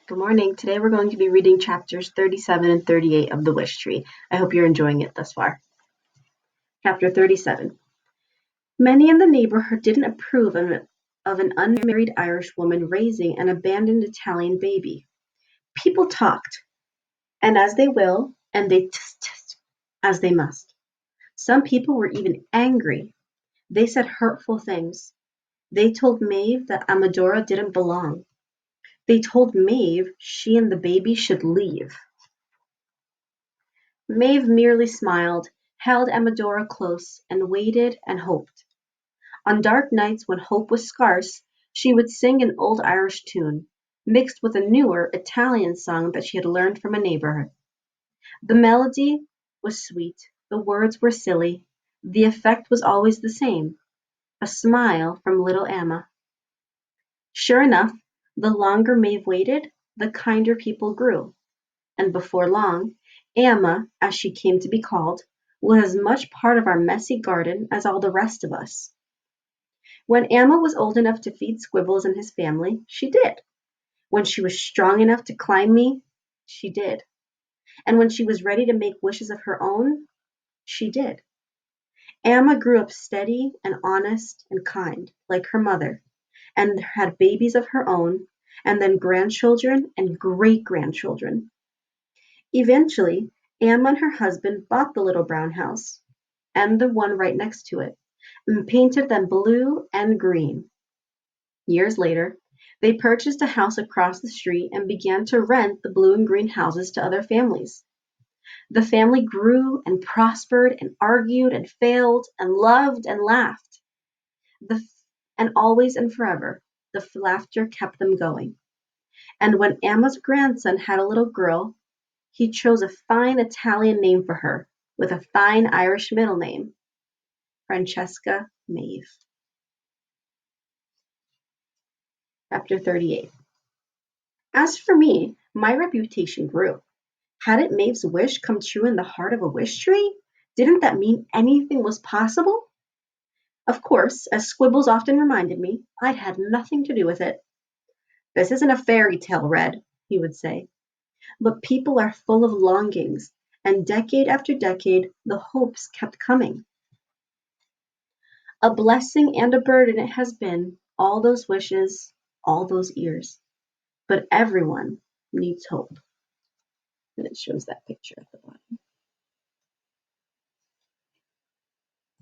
Good morning. Today we're going to be reading chapters 37 and 38 of The Wish Tree. I hope you're enjoying it thus far. Chapter 37. Many in the neighborhood didn't approve of an unmarried Irish woman raising an abandoned Italian baby. People talked, and as they will, and they as they must. Some people were even angry. They said hurtful things. They told Maeve that Amadora didn't belong. They told Maeve she and the baby should leave. Maeve merely smiled, held Amadora close, and waited and hoped. On dark nights when hope was scarce, she would sing an old Irish tune, mixed with a newer Italian song that she had learned from a neighbor. The melody was sweet, the words were silly, the effect was always the same, a smile from little Amma. Sure enough, the longer Maeve waited, the kinder people grew. And before long, Amma, as she came to be called, was as much part of our messy garden as all the rest of us. When Amma was old enough to feed Squibbles and his family, she did. When she was strong enough to climb me, she did. And when she was ready to make wishes of her own, she did. Amma grew up steady and honest and kind, like her mother, and had babies of her own, and then grandchildren and great-grandchildren. Eventually, Amma and her husband bought the little brown house, and the one right next to it, and painted them blue and green. Years later, they purchased a house across the street and began to rent the blue and green houses to other families. The family grew and prospered and argued and failed and loved and laughed. The, and always and forever, the laughter kept them going. And when Amma's grandson had a little girl, he chose a fine Italian name for her, with a fine Irish middle name, Francesca Maeve. Chapter 38. As for me, my reputation grew. Hadn't Maeve's wish come true in the heart of a wish tree? Didn't that mean anything was possible? Of course, as Squibbles often reminded me, I'd had nothing to do with it. This isn't a fairy tale, Red, he would say. But people are full of longings, and decade after decade, the hopes kept coming. A blessing and a burden it has been, all those wishes, all those ears. But everyone needs hope. And it shows that picture at the bottom.